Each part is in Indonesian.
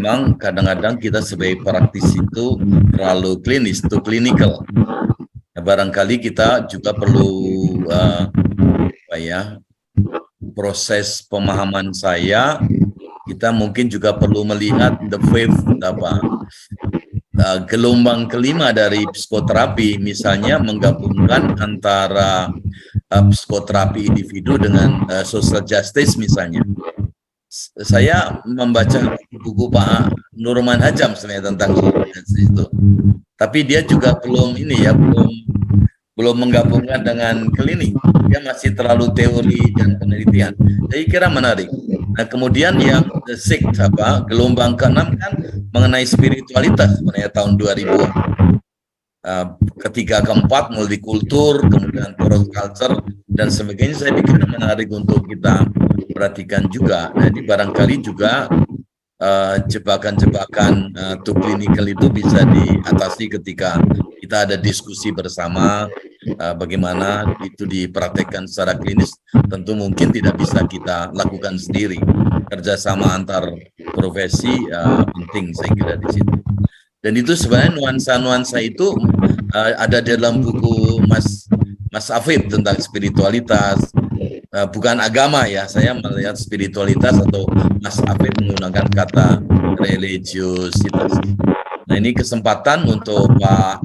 memang kadang-kadang kita sebagai praktisi itu terlalu klinis, itu clinical. Nah, barangkali kita juga perlu proses pemahaman saya, kita mungkin juga perlu melihat the wave gelombang kelima dari psikoterapi, misalnya menggabungkan antara psikoterapi individu dengan social justice misalnya. Saya membaca buku Pak Nurman Hajam sebenarnya tentang itu, tapi dia juga belum belum menggabungkan dengan klinik, dia masih terlalu teori dan penelitian. Saya kira menarik. Nah, kemudian yang gelombang keenam kan mengenai spiritualitas sebenarnya tahun 2000. Ketiga keempat multikultur, kemudian cross culture dan sebagainya, saya pikir menarik untuk kita perhatikan juga. Nah, ini barangkali juga jebakan-jebakan to clinical itu bisa diatasi ketika kita ada diskusi bersama, bagaimana itu dipraktekkan secara klinis. Tentu mungkin tidak bisa kita lakukan sendiri. Kerjasama antar profesi penting saya kira di situ. Dan itu sebenarnya nuansa-nuansa itu ada dalam buku Mas Afif tentang spiritualitas, bukan agama ya, saya melihat spiritualitas atau Mas Afif menggunakan kata religiositas. Nah, ini kesempatan untuk Pak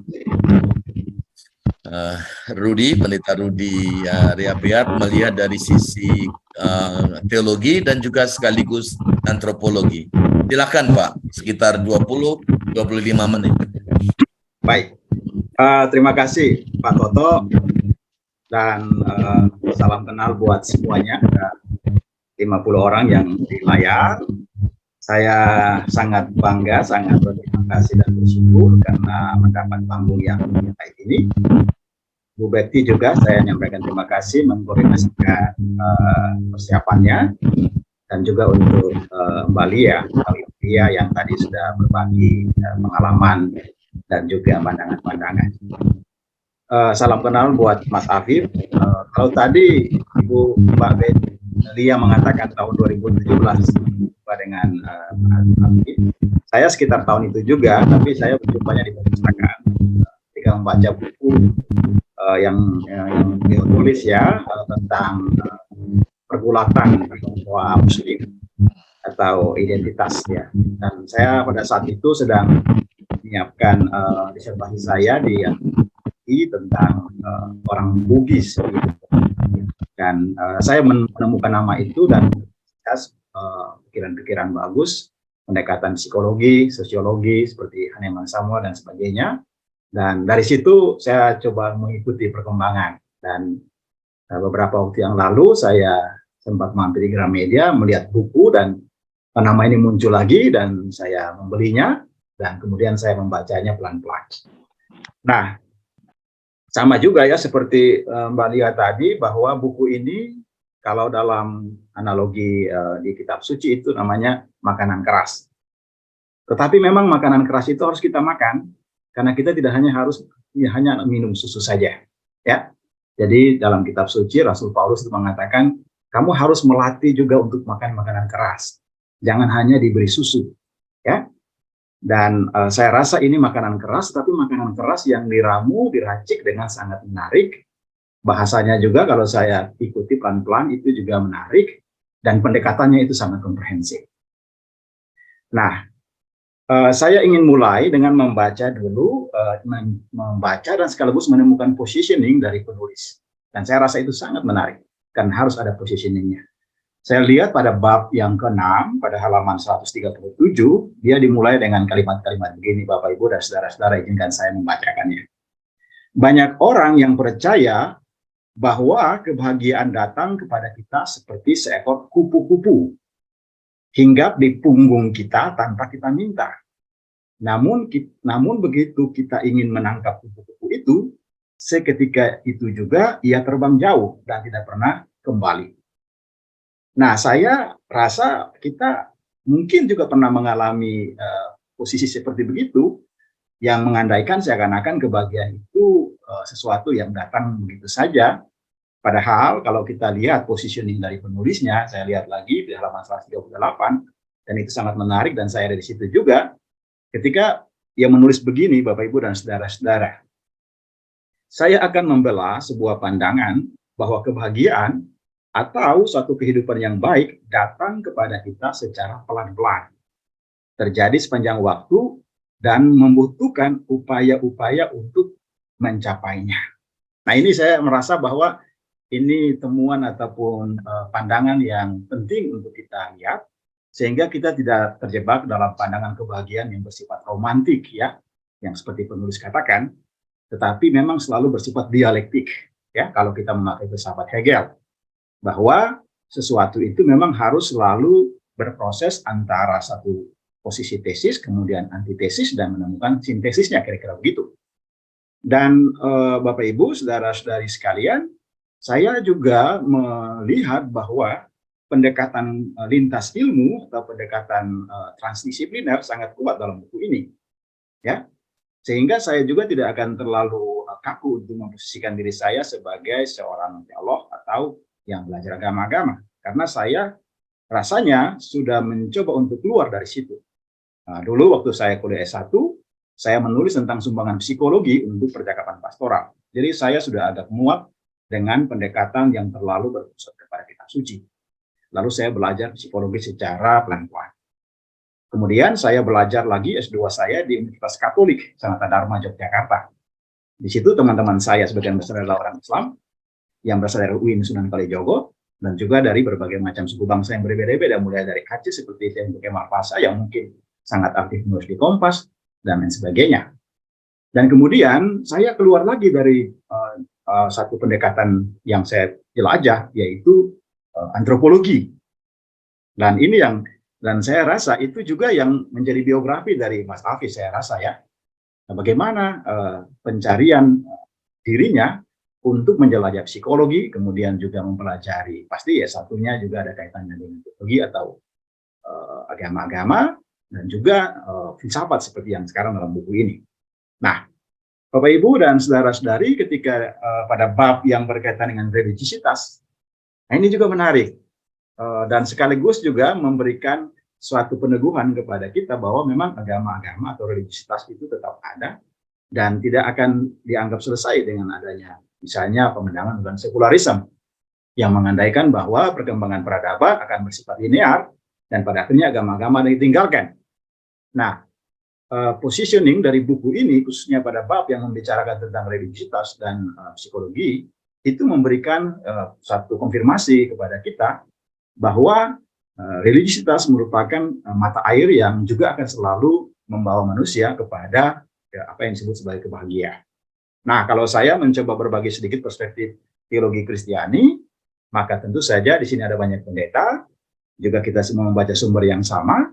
Rudi, Pendeta Rudi Riapiat melihat dari sisi teologi dan juga sekaligus antropologi. Silakan Pak, sekitar 20-25 menit. Baik, terima kasih Pak Toto, dan salam kenal buat semuanya. Ada 50 orang yang di layar. Saya sangat bangga, sangat berterima kasih dan bersyukur karena mendapat panggung yang baik ini. Bu Betty juga saya menyampaikan terima kasih mengkoordinasikan persiapannya, dan juga untuk Mbak Lia yang tadi sudah berbagi pengalaman dan juga pandangan-pandangan. Salam kenal buat Mas Afif. Kalau tadi Ibu Mbak Betty Lia mengatakan tahun 2017 dengan Afif, saya sekitar tahun itu juga, tapi saya berjumpanya di perpustakaan ketika membaca buku yang dia tulis ya tentang pergulatan bahwa Muslim atau identitas ya. Dan saya pada saat itu sedang menyiapkan disertasi saya di tentang orang Bugis gitu. Dan saya menemukan nama itu dan pikiran-pikiran bagus, pendekatan psikologi, sosiologi seperti Hahnemann Samuel dan sebagainya. Dan dari situ saya coba mengikuti perkembangan, dan beberapa waktu yang lalu saya sempat mampir di Gramedia melihat buku dan nama ini muncul lagi, dan saya membelinya dan kemudian saya membacanya pelan-pelan. Nah, sama juga ya seperti Mbak Lia tadi, bahwa buku ini kalau dalam analogi di kitab suci itu namanya makanan keras. Tetapi memang makanan keras itu harus kita makan, karena kita tidak hanya minum susu saja, ya. Jadi dalam kitab suci Rasul Paulus itu mengatakan kamu harus melatih juga untuk makan makanan keras, jangan hanya diberi susu, ya. Dan saya rasa ini makanan keras, tapi makanan keras yang diramu, diracik dengan sangat menarik. Bahasanya juga kalau saya ikuti pelan-pelan itu juga menarik, dan pendekatannya itu sangat komprehensif. Nah, saya ingin mulai dengan membaca dulu, membaca dan sekaligus menemukan positioning dari penulis. Dan saya rasa itu sangat menarik, kan harus ada positioningnya. Saya lihat pada bab yang ke-6, pada halaman 137, dia dimulai dengan kalimat-kalimat begini, Bapak, Ibu, dan saudara-saudara, izinkan saya membacakannya. Banyak orang yang percaya bahwa kebahagiaan datang kepada kita seperti seekor kupu-kupu, hinggap di punggung kita tanpa kita minta. Namun begitu kita ingin menangkap kupu-kupu itu, seketika itu juga ia terbang jauh dan tidak pernah kembali. Nah, saya rasa kita mungkin juga pernah mengalami posisi seperti begitu, yang mengandaikan seakan-akan kebahagiaan itu sesuatu yang datang begitu saja. Padahal kalau kita lihat positioning dari penulisnya, saya lihat lagi di halaman 138, Dan itu sangat menarik dan saya ada di situ juga ketika ia menulis begini, Bapak Ibu dan saudara-saudara. Saya akan membela sebuah pandangan bahwa kebahagiaan atau suatu kehidupan yang baik datang kepada kita secara pelan-pelan. Terjadi sepanjang waktu dan membutuhkan upaya-upaya untuk mencapainya. Nah, ini saya merasa bahwa ini temuan ataupun pandangan yang penting untuk kita lihat, sehingga kita tidak terjebak dalam pandangan kebahagiaan yang bersifat romantik ya, yang seperti penulis katakan, tetapi memang selalu bersifat dialektik ya, kalau kita memakai filsafat Hegel, bahwa sesuatu itu memang harus selalu berproses antara satu posisi tesis, kemudian antitesis, dan menemukan sintesisnya, kira-kira begitu. Dan Bapak Ibu, saudara-saudari sekalian, saya juga melihat bahwa pendekatan lintas ilmu atau pendekatan transdisipliner sangat kuat dalam buku ini, ya. Sehingga saya juga tidak akan terlalu kaku untuk memposisikan diri saya sebagai seorang teolog atau yang belajar agama-agama, karena saya rasanya sudah mencoba untuk keluar dari situ. Nah, dulu waktu saya kuliah S1, saya menulis tentang sumbangan psikologi untuk percakapan pastoral. Jadi saya sudah agak muak dengan pendekatan yang terlalu berpusat kepada kitab suci. Lalu saya belajar psikologi secara pelan-pelan. Kemudian saya belajar lagi S2 saya di Universitas Katolik Sanata Dharma Yogyakarta. Di situ teman-teman saya sebagian besar adalah orang Islam yang berasal dari UIN Sunan Kalijogo dan juga dari berbagai macam suku bangsa yang berbeda-beda, mulai dari Aceh seperti Tempo Kemal Pasha yang mungkin sangat aktif menulis di Kompas dan lain sebagainya. Dan kemudian saya keluar lagi dari satu pendekatan yang saya jelajah, yaitu antropologi. Dan ini dan saya rasa itu juga yang menjadi biografi dari Mas Hafiz, saya rasa ya. Nah, bagaimana pencarian dirinya untuk menjelajah psikologi, kemudian juga mempelajari, pasti ya satunya juga ada kaitannya dengan teologi atau agama-agama, dan juga filsafat seperti yang sekarang dalam buku ini. Nah, Bapak Ibu dan saudara-saudari, ketika pada bab yang berkaitan dengan religiositas, nah ini juga menarik dan sekaligus juga memberikan suatu peneguhan kepada kita bahwa memang agama-agama atau religiositas itu tetap ada dan tidak akan dianggap selesai dengan adanya misalnya pemandangan dan sekularisme yang mengandaikan bahwa perkembangan peradaban akan bersifat linear dan pada akhirnya agama-agama ditinggalkan. Nah, positioning dari buku ini khususnya pada bab yang membicarakan tentang religiositas dan psikologi itu memberikan satu konfirmasi kepada kita bahwa religiositas merupakan mata air yang juga akan selalu membawa manusia kepada apa yang disebut sebagai kebahagiaan. Nah, kalau saya mencoba berbagi sedikit perspektif teologi Kristiani, maka tentu saja di sini ada banyak pendeta, juga kita semua membaca sumber yang sama.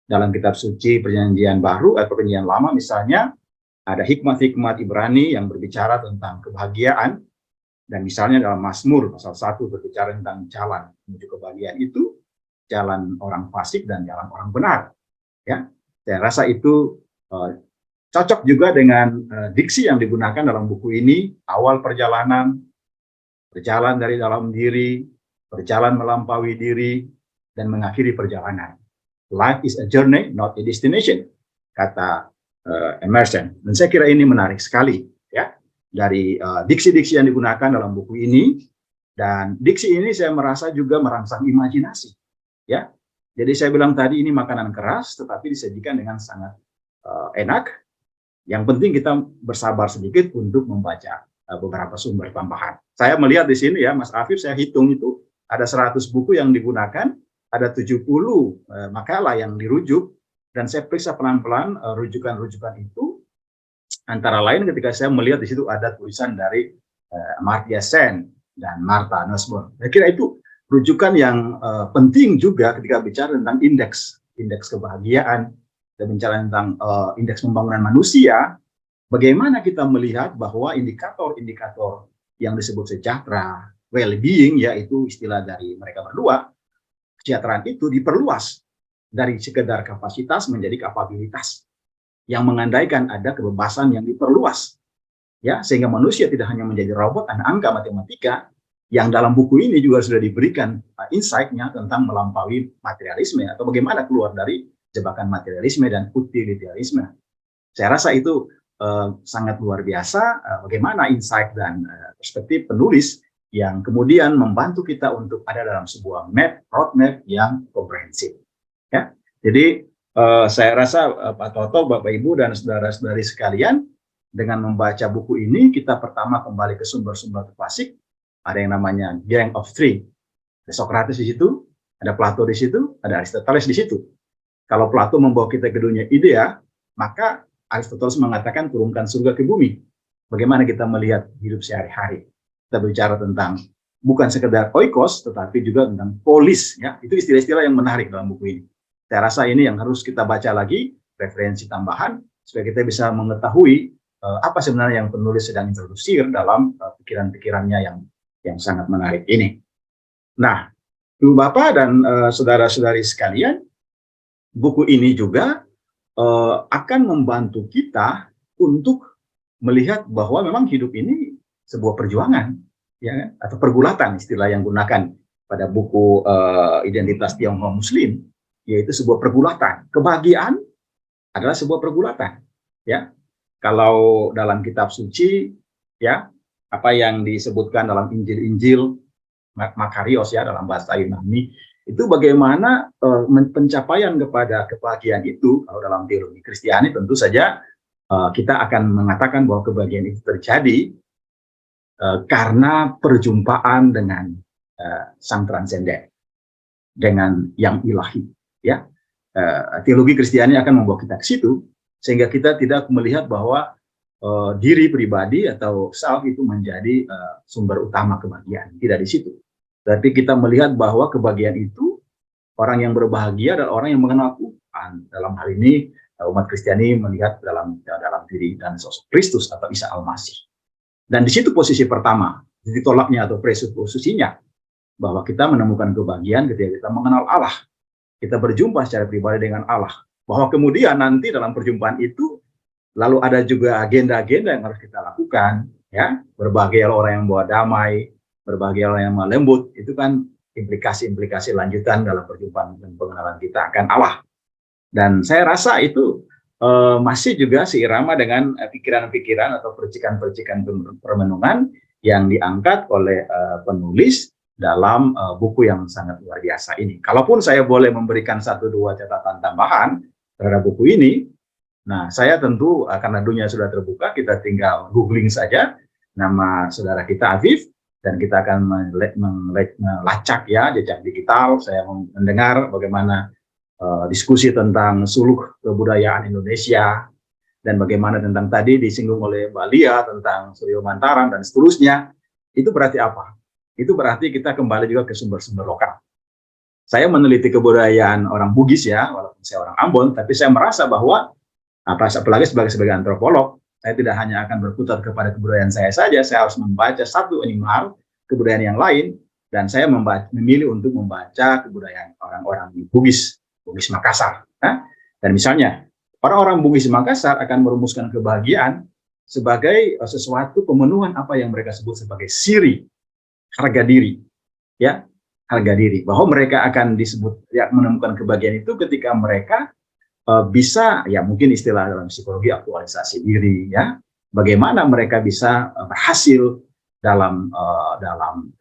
Dalam kitab suci Perjanjian Baru atau Perjanjian Lama misalnya, ada hikmat-hikmat Ibrani yang berbicara tentang kebahagiaan, dan misalnya dalam Mazmur pasal 1 berbicara tentang jalan menuju kebahagiaan itu, jalan orang fasik dan jalan orang benar. Ya, saya rasa itu cocok juga dengan diksi yang digunakan dalam buku ini, awal perjalanan, berjalan dari dalam diri, berjalan melampaui diri, dan mengakhiri perjalanan. Life is a journey, not a destination, kata Emerson. Dan saya kira ini menarik sekali, ya, dari diksi-diksi yang digunakan dalam buku ini. Dan diksi ini saya merasa juga merangsang imajinasi, ya. Jadi saya bilang tadi ini makanan keras, tetapi disajikan dengan sangat enak. Yang penting kita bersabar sedikit untuk membaca beberapa sumber tambahan. Saya melihat di sini ya, Mas Afif, saya hitung itu ada 100 buku yang digunakan, ada 70 makalah yang dirujuk, dan saya periksa pelan-pelan rujukan-rujukan itu. Antara lain ketika saya melihat di situ ada tulisan dari Amartya Sen dan Martha Nussbaum. Saya kira itu rujukan yang penting juga ketika bicara tentang indeks kebahagiaan, dan bicara tentang indeks pembangunan manusia. Bagaimana kita melihat bahwa indikator-indikator yang disebut sejahtera, well-being, yaitu istilah dari mereka berdua, kesejahteraan itu diperluas dari sekedar kapasitas menjadi kapabilitas, yang mengandaikan ada kebebasan yang diperluas, ya, sehingga manusia tidak hanya menjadi robot dan angka matematika, yang dalam buku ini juga sudah diberikan insight-nya tentang melampaui materialisme atau bagaimana keluar dari jebakan materialisme dan utilitarisme. Saya rasa itu sangat luar biasa bagaimana insight dan perspektif penulis yang kemudian membantu kita untuk ada dalam sebuah roadmap yang komprehensif. Ya, jadi saya rasa Pak Toto, Bapak Ibu dan saudara-saudari sekalian, dengan membaca buku ini kita pertama kembali ke sumber-sumber klasik. Ada yang namanya Gang of Three. Ada Socrates di situ, ada Plato di situ, ada Aristoteles di situ. Kalau Plato membawa kita ke dunia idea, maka Aristoteles mengatakan turunkan surga ke bumi. Bagaimana kita melihat hidup sehari-hari? Kita bicara tentang bukan sekedar oikos, tetapi juga tentang polis. Ya, itu istilah-istilah yang menarik dalam buku ini. Saya rasa ini yang harus kita baca lagi, referensi tambahan, supaya kita bisa mengetahui apa sebenarnya yang penulis sedang introdusir dalam pikiran-pikirannya yang sangat menarik ini. Nah, Ibu Bapak dan saudara-saudari sekalian, buku ini juga akan membantu kita untuk melihat bahwa memang hidup ini sebuah perjuangan, ya, atau pergulatan, istilah yang gunakan pada buku Identitas Tionghoa Muslim, yaitu sebuah pergulatan. Kebahagiaan adalah sebuah pergulatan, ya. Kalau dalam kitab suci, ya, apa yang disebutkan dalam Injil-Injil Makarios, ya, dalam bahasa Yunani, itu bagaimana pencapaian kepada kebahagiaan itu. Kalau dalam teologi Kristiani tentu saja kita akan mengatakan bahwa kebahagiaan itu terjadi karena perjumpaan dengan Sang Transenden, dengan yang ilahi. Ya, teologi Kristiani akan membawa kita ke situ, sehingga kita tidak melihat bahwa diri pribadi atau self itu menjadi sumber utama kebahagiaan. Tidak di situ. Tapi kita melihat bahwa kebahagiaan itu, orang yang berbahagia adalah orang yang mengenal Tuhan. Dalam hal ini umat Kristiani melihat dalam diri dan sosok Kristus atau Isa Al-Masih. Dan di situ posisi pertama, titik tolaknya atau presuposisinya, bahwa kita menemukan kebahagiaan ketika kita mengenal Allah. Kita berjumpa secara pribadi dengan Allah. Bahwa kemudian nanti dalam perjumpaan itu, lalu ada juga agenda-agenda yang harus kita lakukan. Ya, berbahagialah orang yang membawa damai, berbahagialah orang yang lembut. Itu kan implikasi-implikasi lanjutan dalam perjumpaan dan pengenalan kita akan Allah. Dan saya rasa itu masih juga seirama dengan pikiran-pikiran atau percikan-percikan permenungan yang diangkat oleh penulis dalam buku yang sangat luar biasa ini. Kalaupun saya boleh memberikan 1-2 catatan tambahan terhadap buku ini, nah saya tentu karena dunia sudah terbuka, kita tinggal googling saja nama saudara kita Afif, dan kita akan melacak, ya, jejak digital. Saya mendengar bagaimana diskusi tentang suluk kebudayaan Indonesia, dan bagaimana tentang tadi disinggung oleh Mbak Lia tentang Suryo Mantaran dan seterusnya. Itu berarti apa? Itu berarti kita kembali juga ke sumber-sumber lokal. Saya meneliti kebudayaan orang Bugis, ya, walaupun saya orang Ambon, tapi saya merasa bahwa apalagi sebagai antropolog, saya tidak hanya akan berputar kepada kebudayaan saya saja, saya harus membaca satu animal kebudayaan yang lain, dan saya memilih untuk membaca kebudayaan orang-orang di Bugis Makassar. Dan misalnya, orang-orang Bugis Makassar akan merumuskan kebahagiaan sebagai sesuatu pemenuhan apa yang mereka sebut sebagai siri, harga diri, ya, harga diri, bahwa mereka akan disebut, ya, menemukan kebahagiaan itu ketika mereka bisa, ya, mungkin istilah dalam psikologi aktualisasi diri, ya, bagaimana mereka bisa berhasil dalam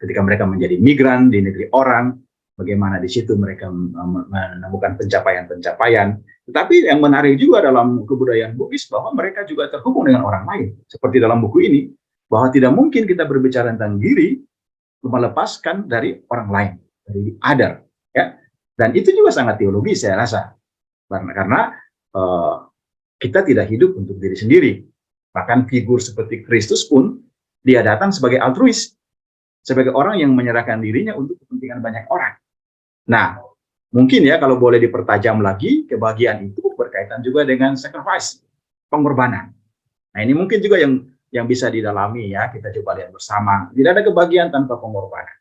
ketika mereka menjadi migran di negeri orang, bagaimana di situ mereka menemukan pencapaian-pencapaian. Tetapi yang menarik juga dalam kebudayaan Bugis bahwa mereka juga terhubung dengan orang lain, seperti dalam buku ini, bahwa tidak mungkin kita berbicara tentang diri melepaskan dari orang lain, dari other, ya. Dan itu juga sangat teologis, saya rasa, karena kita tidak hidup untuk diri sendiri. Bahkan figur seperti Kristus pun dia datang sebagai altruis, sebagai orang yang menyerahkan dirinya untuk kepentingan banyak orang. Nah, mungkin, ya, kalau boleh dipertajam lagi, kebahagiaan itu berkaitan juga dengan sacrifice, pengorbanan. Nah, ini mungkin juga yang bisa didalami, ya, kita coba lihat bersama. Tidak ada kebahagiaan tanpa pengorbanan,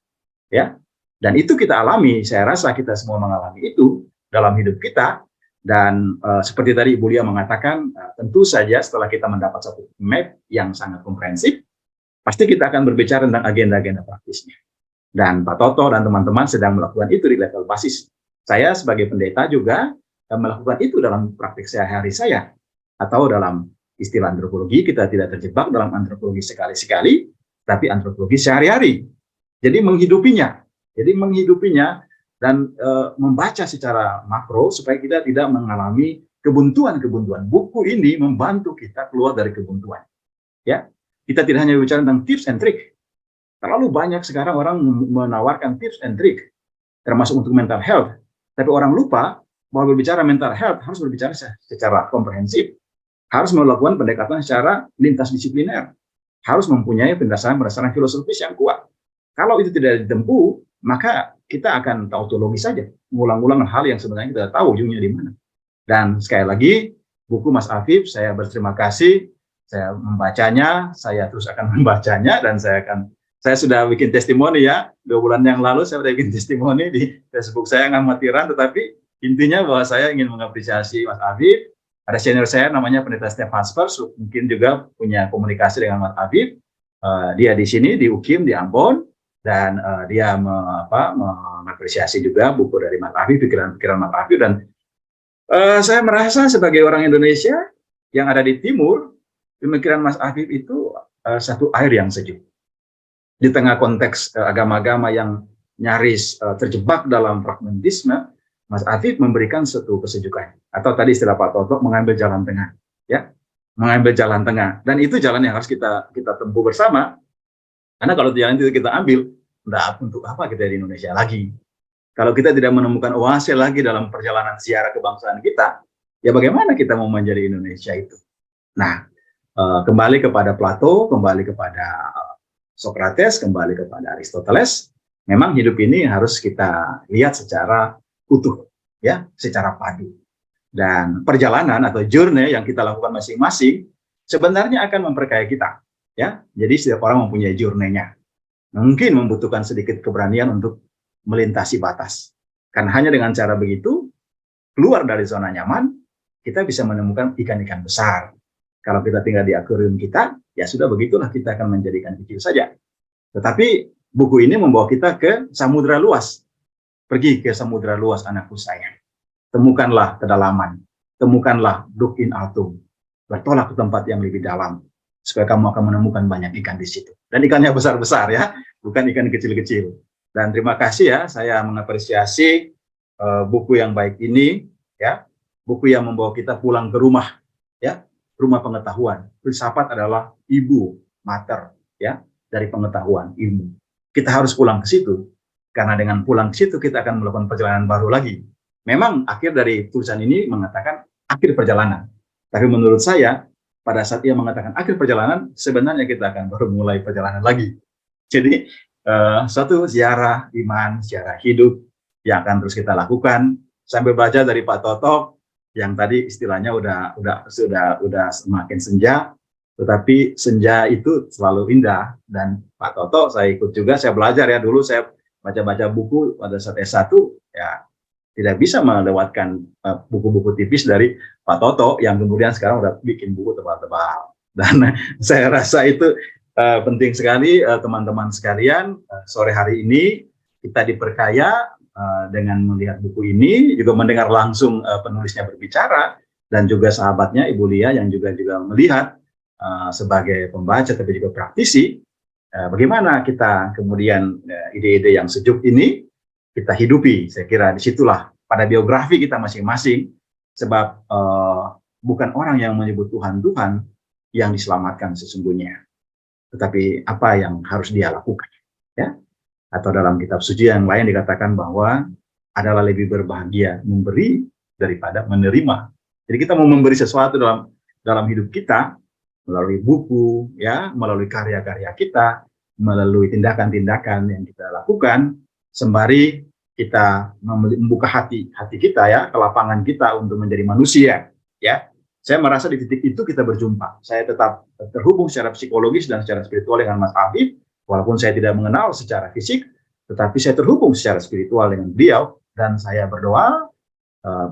ya. Dan itu kita alami, saya rasa kita semua mengalami itu dalam hidup kita. Dan seperti tadi Ibu Lia mengatakan, tentu saja setelah kita mendapat satu map yang sangat komprehensif, pasti kita akan berbicara tentang agenda-agenda praktisnya. Dan Pak Toto dan teman-teman sedang melakukan itu di level basis. Saya sebagai pendeta juga melakukan itu dalam praktik sehari-hari saya. Atau dalam istilah antropologi, kita tidak terjebak dalam antropologi sekali-sekali, tapi antropologi sehari-hari. Jadi menghidupinya. Dan membaca secara makro supaya kita tidak mengalami kebuntuan-kebuntuan. Buku ini membantu kita keluar dari kebuntuan. Ya, kita tidak hanya bicara tentang tips and trick. Terlalu banyak sekarang orang menawarkan tips and trick, termasuk untuk mental health. Tapi orang lupa bahwa berbicara mental health harus berbicara secara komprehensif, harus melakukan pendekatan secara lintas disipliner, harus mempunyai pendasar-pendasar filosofis yang kuat. Kalau itu tidak ditempuh, maka kita akan tautologi saja, mengulang-ulang hal yang sebenarnya kita tahu ujungnya di mana. Dan sekali lagi, buku Mas Afif, saya berterima kasih, saya membacanya, saya terus akan membacanya, dan saya sudah bikin testimoni ya, 2 bulan yang lalu saya sudah bikin testimoni di Facebook saya yang amatiran, tetapi intinya bahwa saya ingin mengapresiasi Mas Afif. Ada senior saya namanya Pendeta Steph Hasper, mungkin juga punya komunikasi dengan Mas Afif. Dia di sini, di UKIM, di Ambon, dan dia mengapresiasi juga buku dari Mas Afif, pikiran-pikiran Mas Afif, dan saya merasa sebagai orang Indonesia yang ada di timur, pemikiran Mas Afif itu satu air yang sejuk. Di tengah konteks agama-agama yang nyaris terjebak dalam pragmatisme, Mas Afif memberikan satu kesejukan. Atau tadi istilah Pak Toto, mengambil jalan tengah. Ya, mengambil jalan tengah. Dan itu jalan yang harus kita tempuh bersama. Karena kalau jalan itu kita ambil, untuk apa kita di Indonesia lagi? Kalau kita tidak menemukan oase lagi dalam perjalanan ziarah kebangsaan kita, ya bagaimana kita mau menjadi Indonesia itu? Nah, kembali kepada Plato, kembali kepada Socrates, kembali kepada Aristoteles, memang hidup ini harus kita lihat secara utuh, ya, secara padu. Dan perjalanan atau journey yang kita lakukan masing-masing sebenarnya akan memperkaya kita, ya. Jadi setiap orang mempunyai journey-nya. Mungkin membutuhkan sedikit keberanian untuk melintasi batas. Karena hanya dengan cara begitu, keluar dari zona nyaman, kita bisa menemukan ikan-ikan besar. Kalau kita tinggal di akuarium kita, ya sudah begitulah, kita akan menjadi ikan kecil saja. Tetapi buku ini membawa kita ke samudera luas. Pergi ke samudera luas, anakku sayang. Temukanlah kedalaman. Temukanlah duk in altum. Bertolak ke tempat yang lebih dalam. Supaya kamu akan menemukan banyak ikan di situ. Dan ikannya besar-besar ya, bukan ikan kecil-kecil. Dan terima kasih ya, saya mengapresiasi buku yang baik ini, ya, buku yang membawa kita pulang ke rumah, ya, rumah pengetahuan. Filsafat adalah ibu mater, ya, dari pengetahuan ilmu. Kita harus pulang ke situ, karena dengan pulang ke situ kita akan melakukan perjalanan baru lagi. Memang akhir dari tulisan ini mengatakan akhir perjalanan, tapi menurut saya pada saat ia mengatakan akhir perjalanan, sebenarnya kita akan baru mulai perjalanan lagi. Jadi suatu ziarah iman, ziarah hidup yang akan terus kita lakukan sambil baca dari Pak Toto yang tadi istilahnya sudah semakin senja, tetapi senja itu selalu indah. Dan Pak Toto saya ikut juga, saya belajar ya, dulu saya baca-baca buku pada saat S1 ya, tidak bisa melewatkan buku-buku tipis dari Pak Toto yang kemudian sekarang udah bikin buku tebal-tebal. Dan saya rasa itu penting sekali teman-teman sekalian, sore hari ini kita diperkaya dengan melihat buku ini, juga mendengar langsung penulisnya berbicara, dan juga sahabatnya Ibu Lia yang juga melihat sebagai pembaca tapi juga praktisi, bagaimana kita kemudian ide-ide yang sejuk ini kita hidupi. Saya kira disitulah pada biografi kita masing-masing, sebab bukan orang yang menyebut Tuhan yang diselamatkan sesungguhnya, tetapi apa yang harus dia lakukan, ya. Atau dalam kitab suci yang lain dikatakan bahwa adalah lebih berbahagia memberi daripada menerima. Jadi kita mau memberi sesuatu dalam hidup kita melalui buku, ya, melalui karya-karya kita, melalui tindakan-tindakan yang kita lakukan, sembari kita membuka hati kita, ya, kelapangan kita untuk menjadi manusia, ya. Saya merasa di titik itu kita berjumpa. Saya tetap terhubung secara psikologis dan secara spiritual dengan Mas Afif, walaupun saya tidak mengenal secara fisik, tetapi saya terhubung secara spiritual dengan beliau, dan saya berdoa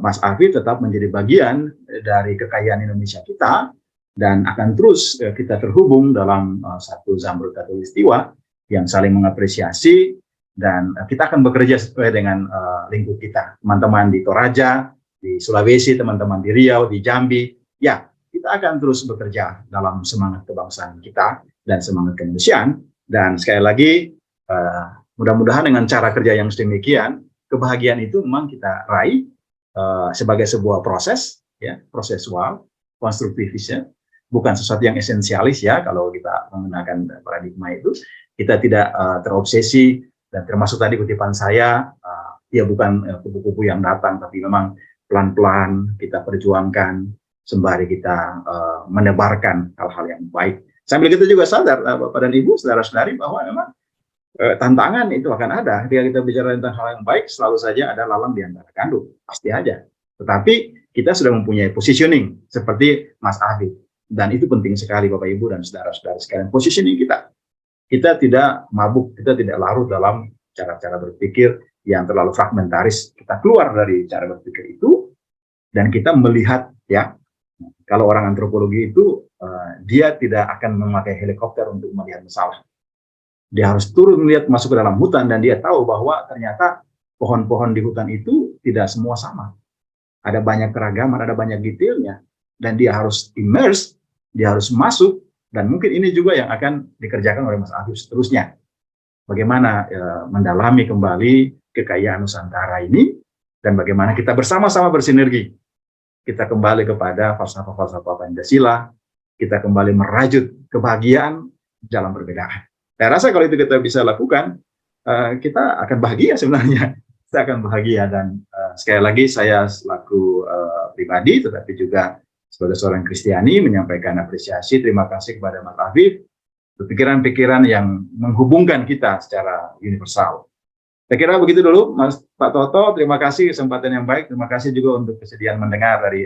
Mas Afif tetap menjadi bagian dari kekayaan Indonesia kita, dan akan terus kita terhubung dalam satu Zamrud Khatulistiwa yang saling mengapresiasi dan kita akan bekerja sesuai dengan lingkup kita, teman-teman di Toraja, di Sulawesi, teman-teman di Riau, di Jambi, ya kita akan terus bekerja dalam semangat kebangsaan kita dan semangat kemanusiaan. Dan sekali lagi, mudah-mudahan dengan cara kerja yang sedemikian, kebahagiaan itu memang kita raih sebagai sebuah proses, ya, prosesual, konstruktivis, ya, bukan sesuatu yang esensialis, ya. Kalau kita menggunakan paradigma itu, kita tidak terobsesi, dan termasuk tadi kutipan saya, ya bukan kupu-kupu yang datang, tapi memang pelan-pelan kita perjuangkan sembari kita menebarkan hal-hal yang baik. Sambil kita juga sadar, Bapak dan Ibu, saudara-saudari, bahwa memang tantangan itu akan ada. Ketika kita bicara tentang hal yang baik, selalu saja ada lalang di antara gandum, pasti aja. Tetapi kita sudah mempunyai positioning seperti Mas Afif, dan itu penting sekali Bapak Ibu dan saudara-saudara sekalian. Positioning kita tidak mabuk, kita tidak larut dalam cara-cara berpikir yang terlalu fragmentaris. Kita keluar dari cara berpikir itu dan kita melihat, ya, kalau orang antropologi itu dia tidak akan memakai helikopter untuk melihat masalah. Dia harus turun melihat, masuk ke dalam hutan, dan dia tahu bahwa ternyata pohon-pohon di hutan itu tidak semua sama. Ada banyak keragaman, ada banyak detailnya, dan dia harus immerse, dia harus masuk, dan mungkin ini juga yang akan dikerjakan oleh Mas Afif seterusnya. Bagaimana mendalami kembali kekayaan Nusantara ini, dan bagaimana kita bersama-sama bersinergi. Kita kembali kepada falsafah-falsafah Pancasila, kita kembali merajut kebahagiaan dalam perbedaan. Saya rasa kalau itu kita bisa lakukan, kita akan bahagia sebenarnya. Kita akan bahagia, dan sekali lagi saya selaku pribadi, tetapi juga sebagai seorang Kristiani menyampaikan apresiasi, terima kasih kepada Mas Afif, pikiran-pikiran yang menghubungkan kita secara universal. Saya kira begitu dulu, Pak Toto. Terima kasih kesempatan yang baik. Terima kasih juga untuk kesediaan mendengar dari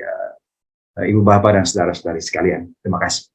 Ibu Bapak dan saudara-saudari sekalian. Terima kasih.